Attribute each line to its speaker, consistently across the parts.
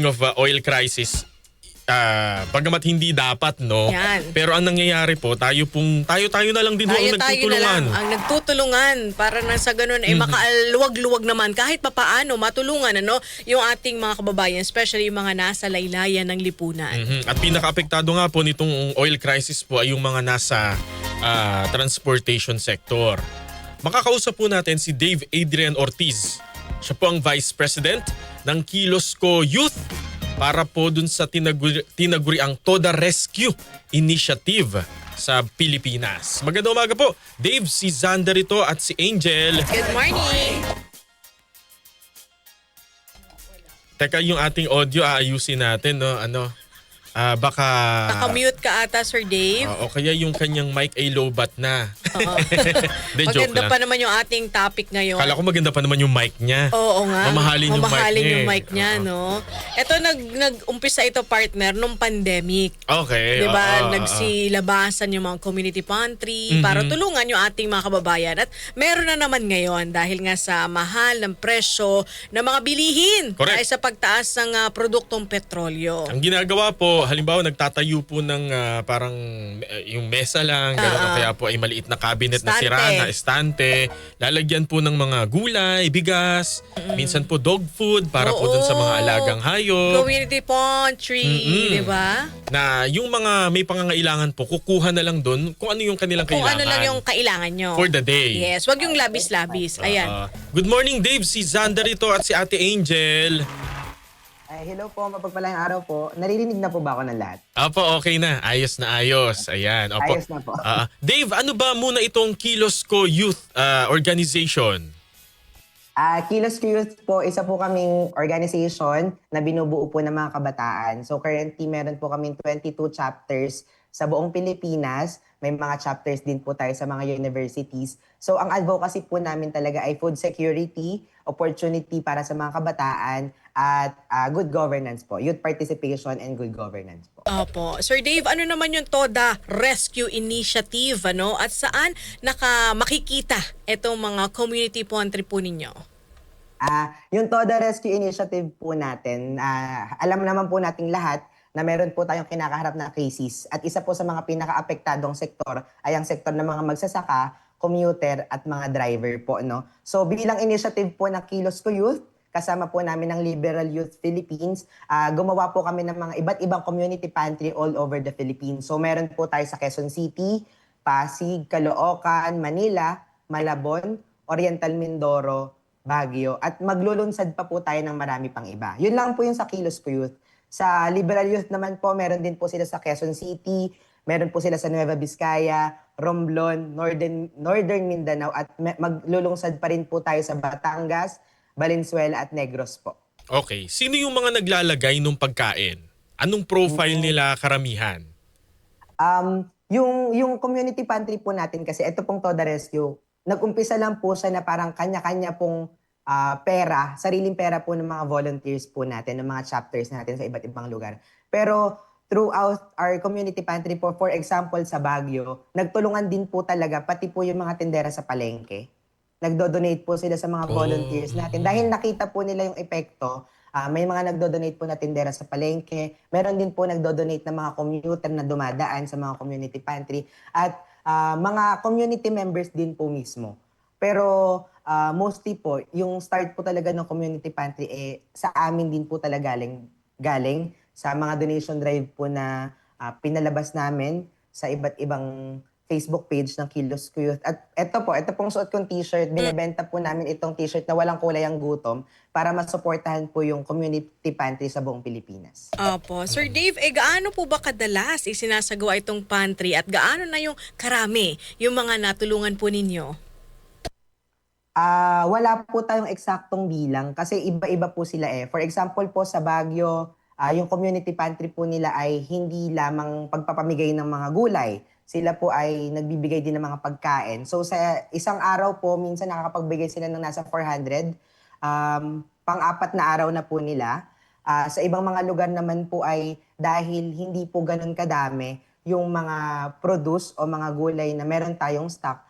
Speaker 1: of oil crisis, bagamat hindi dapat, no?
Speaker 2: Yan.
Speaker 1: Pero ang nangyayari po, tayo na lang din ho ang
Speaker 2: Tayo na
Speaker 1: nagtutulungan.
Speaker 2: lang ang nagtutulungan para na sa ganun ay makaluwag-luwag naman kahit papaano matulungan yung ating mga kababayan, especially yung mga nasa laylayan ng lipunan.
Speaker 1: At pinaka-apektado nga po nitong oil crisis po ay yung mga nasa transportation sector. Makakausap po natin si Dave Adrian Ortiz. Siya po ang Vice President ng Kilosco Youth para po dun sa tinaguriang Toda Rescue Initiative sa Pilipinas. Magandang umaga po. Dave, si Zander ito at si Angel.
Speaker 2: Good morning!
Speaker 1: Teka, yung ating audio aayusin natin, no? Baka...
Speaker 2: Naka-mute ka ata, Sir Dave.
Speaker 1: O kaya yung kanyang mic ay low-bat na.
Speaker 2: Oo.
Speaker 1: De, joke
Speaker 2: Maganda
Speaker 1: lang.
Speaker 2: pa naman yung ating topic ngayon.
Speaker 1: Kala ko maganda pa naman yung mic niya.
Speaker 2: Oo nga.
Speaker 1: Mamahalin yung mic niya.
Speaker 2: No? Ito, nag-umpisa ito, partner, nung pandemic.
Speaker 1: Okay.
Speaker 2: Diba? Nagsilabasan yung mga community pantry para tulungan yung ating mga kababayan. At meron na naman ngayon dahil nga sa mahal ng presyo ng mga bilihin.
Speaker 1: Correct.
Speaker 2: Dahil sa pagtaas ng produktong petrolyo.
Speaker 1: Ang ginagawa po, halimbawa nagtatayo po ng parang yung mesa lang, gano'n, o kaya po ay maliit na cabinet na sira na estante. Lalagyan po ng mga gulay, bigas, minsan po dog food para po dun sa mga alagang hayop.
Speaker 2: Community pantry, di ba?
Speaker 1: Na yung mga may pangangailangan po, kukuha na lang dun kung ano yung kanilang
Speaker 2: Kung
Speaker 1: kailangan.
Speaker 2: ano lang yung kailangan nyo.
Speaker 1: For the day.
Speaker 2: Yes, wag yung labis-labis. Ayan.
Speaker 1: Good morning, Dave. Si Zander ito at si Ate Angel.
Speaker 3: Ay, hello po, mapagpalang araw po. Naririnig na po ba ako ng lahat?
Speaker 1: Opo, okay na. Ayos na ayos. Ayan. Opo.
Speaker 3: Ayos na po.
Speaker 1: Dave, ano ba muna itong Kilosco Youth Organization?
Speaker 3: Kilosco Youth po, isa po kaming organization na binubuo po ng mga kabataan. So currently, meron po kaming 22 chapters sa buong Pilipinas. May mga chapters din po tayo sa mga universities. So ang advocacy po namin talaga ay food security, opportunity para sa mga kabataan, at good governance po. Youth participation and good governance po.
Speaker 2: Opo. Sir Dave, ano naman yung Toda Rescue Initiative, at saan makikita itong mga community pantry po ninyo?
Speaker 3: Yung Toda Rescue Initiative po natin, alam naman po nating lahat na meron po tayong kinakaharap na crisis. At isa po sa mga pinaka-apektadong sektor ay ang sektor ng mga magsasaka, commuter at mga driver po. So bilang initiative po ng Kilosco Youth, kasama po namin ng Liberal Youth Philippines, gumawa po kami ng mga iba't ibang community pantry all over the Philippines. So meron po tayo sa Quezon City, Pasig, Caloocan, Manila, Malabon, Oriental Mindoro, Baguio, at maglulunsad pa po tayo ng marami pang iba. Yun lang po yung sa Kilosco Youth. Sa Liberal Youth naman po, meron din po sila sa Quezon City, meron po sila sa Nueva Vizcaya, Romblon, Northern Mindanao, at maglulunsad pa rin po tayo sa Batangas, Valenzuela at Negros po.
Speaker 1: Okay. Sino yung mga naglalagay ng pagkain? Anong profile nila karamihan?
Speaker 3: Yung community pantry po natin kasi, ito pong Toda Rescue, nag-umpisa lang po siya na parang kanya-kanya pong pera, sariling pera po ng mga volunteers po natin, ng mga chapters natin sa iba't ibang lugar. Pero throughout our community pantry po, for example sa Baguio, nagtulungan din po talaga pati po yung mga tindera sa palengke. Nagdo-donate po sila sa mga volunteers natin. Dahil nakita po nila yung epekto, may mga nagdo-donate po na tindera sa palengke, meron din po nagdo-donate na mga commuter na dumadaan sa mga community pantry, at mga community members din po mismo. Pero mostly po, yung start po talaga ng community pantry sa amin din po talaga galing sa mga donation drive po na pinalabas namin sa iba't ibang Facebook page ng Kilosco Youth. At ito pong suot kong t-shirt, binibenta po namin itong t-shirt na walang kulay ang gutom para masuportahan po yung community pantry sa buong Pilipinas.
Speaker 2: Opo. Sir Dave, gaano po ba kadalas isinasagawa itong pantry at gaano na yung karami yung mga natulungan po ninyo?
Speaker 3: Wala po tayong eksaktong bilang kasi iba-iba po sila . For example po sa Baguio, yung community pantry po nila ay hindi lamang pagpapamigay ng mga gulay. Sila po ay nagbibigay din ng mga pagkain. So sa isang araw po, minsan nakakapagbigay sila ng nasa 400. Pang-apat na araw na po nila. Sa ibang mga lugar naman po ay dahil hindi po ganun kadami yung mga produce o mga gulay na meron tayong stock,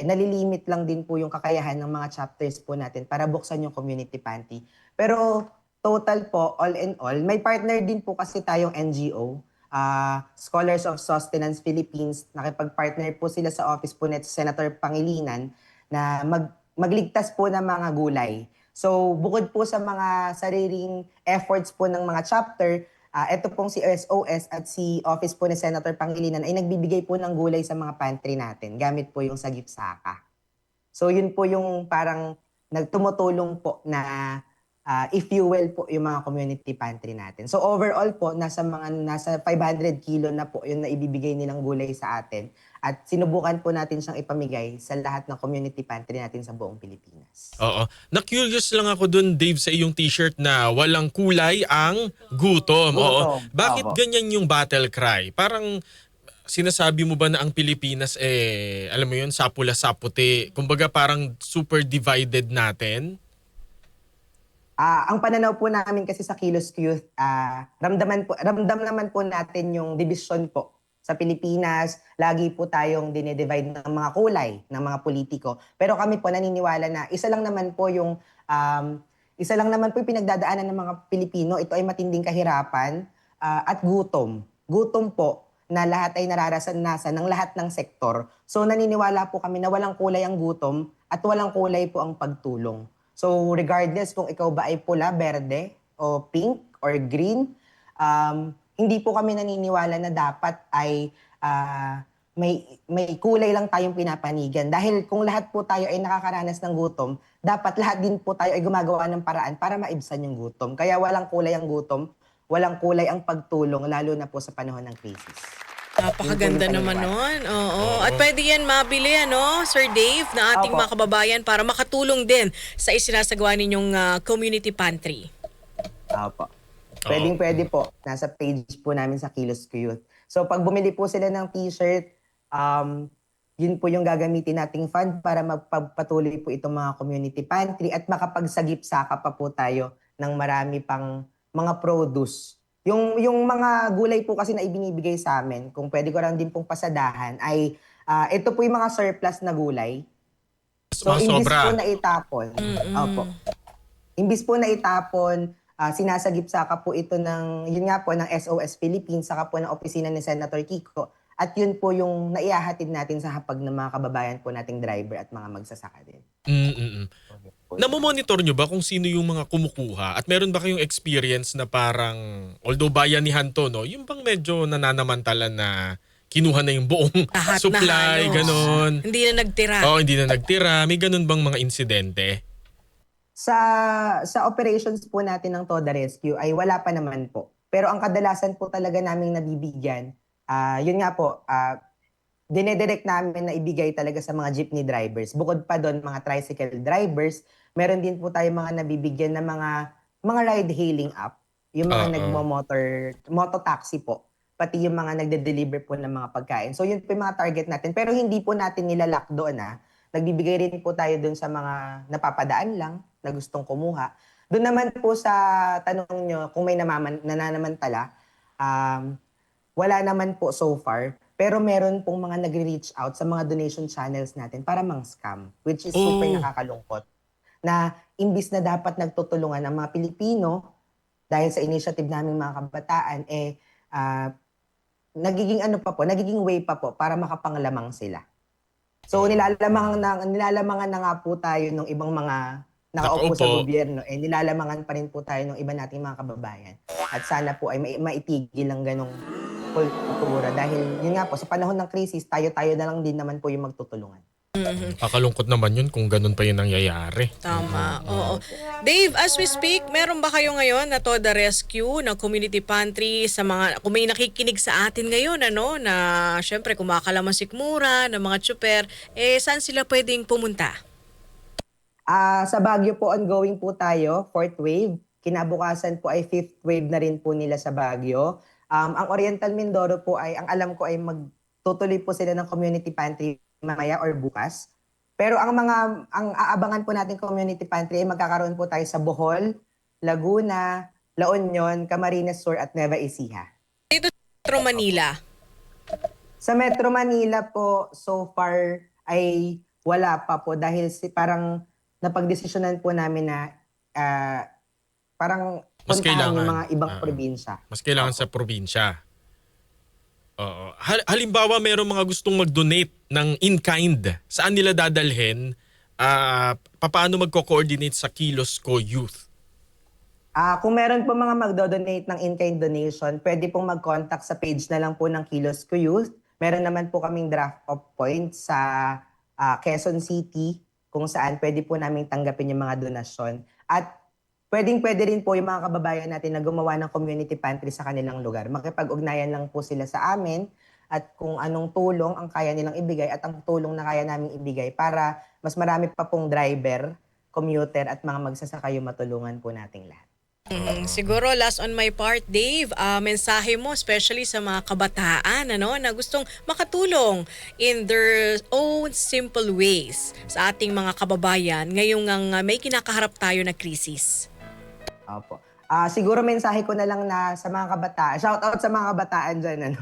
Speaker 3: nalilimit lang din po yung kakayahan ng mga chapters po natin para buksan yung community pantry. Pero total po, all in all, may partner din po kasi tayong NGO, Scholars of Sustenance Philippines. Nakipag-partner po sila sa office po net Senator Pangilinan na magligtas po ng mga gulay. So bukod po sa mga sariling efforts po ng mga chapter, ito pong si SOS at si office po ni Senator Pangilinan ay nagbibigay po ng gulay sa mga pantry natin gamit po yung Sagip Saka. So yun po yung parang nagtumutulong po na i-fuel po yung mga community pantry natin. So overall po, nasa 500 kilo na po yung naibibigay nilang gulay sa atin. At sinubukan po natin siyang ipamigay sa lahat ng community pantry natin sa buong Pilipinas.
Speaker 1: Oo. Na-curious lang ako dun, Dave, sa iyong t-shirt na walang kulay ang gutom. Oo.
Speaker 3: Gutom.
Speaker 1: Bakit
Speaker 3: Opo.
Speaker 1: ganyan yung battle cry? Parang sinasabi mo ba na ang Pilipinas alam mo yun, sapula saputi. Kumbaga parang super divided natin?
Speaker 3: Ang pananaw po namin kasi sa Kilos Youth, ramdam naman po natin yung division po sa Pilipinas. Lagi po tayong dinidivide ng mga kulay ng mga politiko. Pero kami po naniniwala na isa lang naman po yung pinagdadaanan ng mga Pilipino. Ito ay matinding kahirapan at gutom. Gutom po na lahat ay nararanasan ng lahat ng sektor. So naniniwala po kami na walang kulay ang gutom at walang kulay po ang pagtulong. So regardless kung ikaw ba ay pula, berde, o pink, or green, hindi po kami naniniwala na dapat ay may kulay lang tayong pinapanigan. Dahil kung lahat po tayo ay nakakaranas ng gutom, dapat lahat din po tayo ay gumagawa ng paraan para maibsan yung gutom. Kaya walang kulay ang gutom, walang kulay ang pagtulong, lalo na po sa panahon ng crisis.
Speaker 2: Napakaganda
Speaker 3: Yun po yung
Speaker 2: naman
Speaker 3: paniniwala.
Speaker 2: nun. Oo. At pwede yan mabili, Sir Dave, na ating
Speaker 3: Opo.
Speaker 2: mga kababayan para makatulong din sa isinasagawa ninyong community pantry.
Speaker 3: Opo. Pwede po. Nasa page po namin sa Kilos Youth. So pag bumili po sila ng t-shirt, yun po yung gagamitin nating fund para magpapatuloy po itong mga community pantry at makapagsagip-saka pa po tayo ng marami pang mga produce. Yung mga gulay po kasi na ibinibigay sa amin, kung pwede ko lang din pong pasadahan, ay ito po yung mga surplus na gulay. So
Speaker 1: Mga
Speaker 3: imbis
Speaker 1: sobra.
Speaker 3: po na itapon, opo. Imbis po na itapon, sinasagip-saka po ito yun nga po, ng SOS Philippines, saka po ng opisina ni Senator Kiko. At yun po yung naihahatid natin sa hapag ng mga kababayan po nating driver at mga magsasaka din.
Speaker 1: Mm-mm. Namomonitor nyo ba kung sino yung mga kumukuha? At meron ba kayong experience na parang, although bayanihan to, no, yung bang medyo nananamantala na kinuha na yung buong
Speaker 2: Lahat na
Speaker 1: supply,
Speaker 2: halos.
Speaker 1: ganon?
Speaker 2: Hindi na nagtira.
Speaker 1: Oo, hindi na nagtira. May ganon bang mga insidente?
Speaker 3: Sa operations po natin ng Toda Rescue ay wala pa naman po. Pero ang kadalasan po talaga naming nabibigyan, yun nga po, dinedirect namin na ibigay talaga sa mga jeepney drivers. Bukod pa doon, mga tricycle drivers, meron din po tayo mga nabibigyan ng mga ride-hailing app. Yung mga moto-taxi po. Pati yung mga nagde-deliver po ng mga pagkain. So yun po yung mga target natin. Pero hindi po natin nilalak doon. Nagbibigay rin po tayo doon sa mga napapadaan lang na gustong kumuha. Doon naman po sa tanong nyo, kung may nananamantala, wala naman po so far. Pero meron pong mga nagre-reach out sa mga donation channels natin para mang-scam, which is super nakakalungkot. Na imbis na dapat nagtutulungan ang mga Pilipino, dahil sa initiative namin mga kabataan, nagiging way pa po para makapanglamang sila. So nilalamangan na nga po tayo ng ibang mga nakaupo sa gobyerno, nilalamangan pa rin po tayo ng iba nating mga kababayan. At sana po ay maitigil ang ganong kultura dahil yun nga po, sa panahon ng krisis, tayo-tayo na lang din naman po yung magtutulungan.
Speaker 1: Kakalungkot naman yun kung ganun pa yung nangyayari.
Speaker 2: Tama, oo. Dave, as we speak, meron ba kayo ngayon na Toda Rescue, na community pantry sa mga, kung may nakikinig sa atin ngayon, na syempre kumakalaman sikmura, ng mga tsuper, saan sila pwedeng pumunta?
Speaker 3: Sa Baguio po, ongoing po tayo, 4th wave. Kinabukasan po ay 5th wave na rin po nila sa Baguio. Ang Oriental Mindoro po ay, ang alam ko ay magtutuloy po sila ng community pantry mamaya or bukas. Pero ang aabangan po natin community pantry ay magkakaroon po tayo sa Bohol, Laguna, La Union, Camarines Sur at Nueva Ecija.
Speaker 2: Dito sa Metro Manila.
Speaker 3: Sa Metro Manila po, so far ay wala pa po dahil parang napagdesisyonan po namin na parang
Speaker 1: Mas
Speaker 3: puntahan yung
Speaker 1: kailangan.
Speaker 3: mga ibang probinsya.
Speaker 1: Mas kailangan sa probinsya. Oo. Halimbawa, merong mga gustong mag-donate ng in-kind. Saan nila dadalhin? Paano magko-coordinate sa Kilos Ko Youth?
Speaker 3: Kung meron po mga magdo-donate ng in-kind donation, pwede pong mag-contact sa page na lang po ng Kilos Ko Youth. Meron naman po kaming draft of points sa Quezon City kung saan pwede po namin tanggapin yung mga donasyon. At pwede rin po yung mga kababayan natin na gumawa ng community pantry sa kanilang lugar. Makipag-ugnayan lang po sila sa amin at kung anong tulong ang kaya nilang ibigay at ang tulong na kaya naming ibigay para mas marami pa pong driver, commuter at mga magsasaka yung matulungan po nating lahat.
Speaker 2: Siguro last on my part, Dave, mensahe mo especially sa mga kabataan na gustong makatulong in their own simple ways sa ating mga kababayan ngayong may kinakaharap tayo na krisis.
Speaker 3: Opo. Siguro mensahe ko na lang na sa mga kabataan, shout out sa mga kabataan dyan,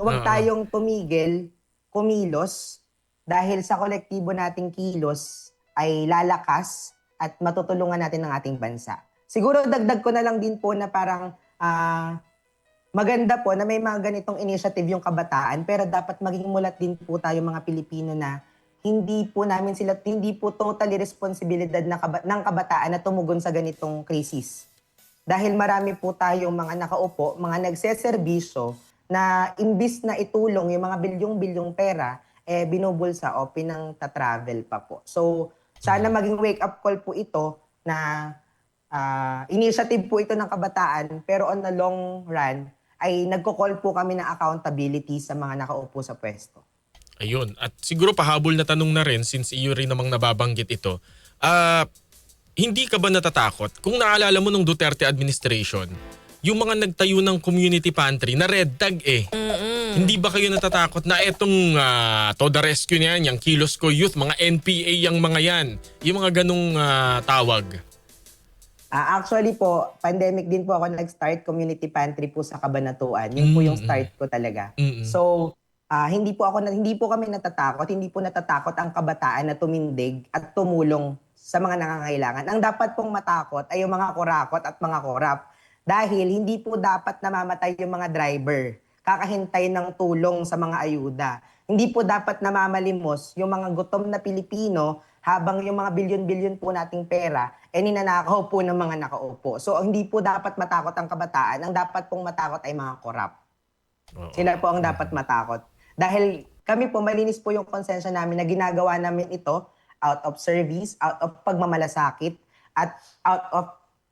Speaker 3: wag tayong tumigil, kumilos, dahil sa kolektibo nating kilos ay lalakas at matutulungan natin ang ating bansa. Siguro dagdag ko na lang din po na parang maganda po na may mga ganitong initiative yung kabataan, pero dapat maging mulat din po tayo mga Pilipino na hindi po totally responsibilidad ng kabataan na tumugon sa ganitong krisis. Dahil marami po tayong mga nakaupo, mga nagseserbisyo na imbis na itulong yung mga bilyong-bilyong pera, binubulsa o pinang-travel pa po. So, sana maging wake-up call po ito na initiative po ito ng kabataan, pero on the long run, ay nagko-call po kami ng accountability sa mga nakaupo sa pwesto.
Speaker 1: Ayun. At siguro pahabol na tanong na rin since iyo rin namang nababanggit ito. Hindi ka ba natatakot? Kung naalala mo nung Duterte administration, yung mga nagtayo ng community pantry na red tag Hindi ba kayo natatakot na etong Toda Rescue niyan, yung Kilos Ko Youth, mga NPA yung mga yan, yung mga ganong tawag?
Speaker 3: Actually po, pandemic din po ako nag-start community pantry po sa Cabanatuan. Yun po yung start ko talaga. So, hindi po kami natatakot, hindi po natatakot ang kabataan na tumindig at tumulong sa mga nangangailangan. Ang dapat pong matakot ay yung mga kurakot at mga korap. Dahil hindi po dapat namamatay yung mga driver, kakahintay ng tulong sa mga ayuda. Hindi po dapat namamalimos yung mga gutom na Pilipino habang yung mga bilyon-bilyon po nating pera ninanakaw po ng mga nakaupo. So hindi po dapat matakot ang kabataan. Ang dapat pong matakot ay mga korap. Sila po ang dapat matakot. Dahil kami po, malinis po yung konsensya namin na ginagawa namin ito out of service, out of pagmamalasakit, at out of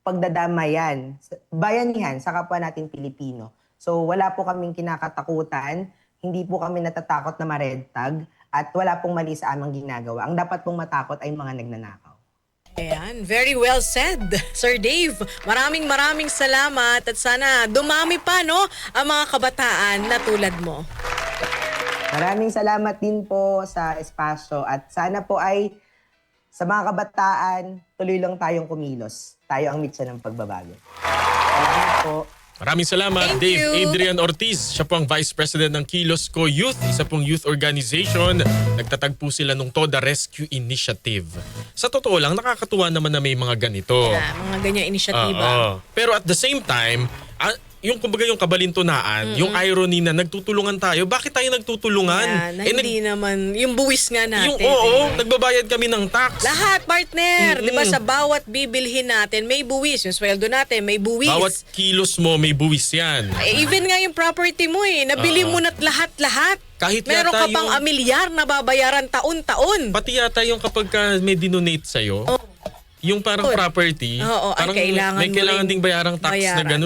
Speaker 3: pagdadamayan, bayanihan sa kapwa natin Pilipino. So wala po kaming kinakatakutan, hindi po kami natatakot na maredtag, at wala pong mali sa aming ginagawa. Ang dapat pong matakot ay mga nagnanakaw.
Speaker 2: Ayan, very well said, Sir Dave. Maraming salamat at sana dumami pa ang mga kabataan na tulad mo.
Speaker 3: Maraming salamat din po sa espasyo at sana po ay sa mga kabataan, tuloy lang tayong kumilos. Tayo ang mitsa ng pagbabago. Salamat po.
Speaker 1: Maraming salamat,
Speaker 2: Thank
Speaker 1: Dave
Speaker 2: you.
Speaker 1: Adrian Ortiz. Siya po ang Vice President ng Kilos Ko Youth, isa pong youth organization. Nagtatagpo sila ng Toda Rescue Initiative. Sa totoo lang, nakakatuwa naman na may mga ganito.
Speaker 2: Mga ganyang inisyatiba.
Speaker 1: Pero at the same time, yung kumbaga yung kabalintunaan, yung irony na nagtutulungan tayo, bakit tayo nagtutulungan?
Speaker 2: Yan, na hindi naman, yung buwis nga natin.
Speaker 1: Nagbabayad kami ng tax.
Speaker 2: Lahat, partner. Di ba sa bawat bibilhin natin, may buwis. Yung sweldo natin, may buwis.
Speaker 1: Bawat kilos mo, may buwis yan.
Speaker 2: Even nga yung property mo nabili mo na't lahat-lahat.
Speaker 1: Kahit
Speaker 2: meron
Speaker 1: yata
Speaker 2: ka pang amilyar na babayaran taon-taon.
Speaker 1: Pati yata yung kapag may dinonate sa'yo, yung parang property, parang
Speaker 2: kailangan
Speaker 1: may
Speaker 2: mo
Speaker 1: kailangan
Speaker 2: rin
Speaker 1: ding bayarang tax na
Speaker 2: bayaran.
Speaker 1: gano'n.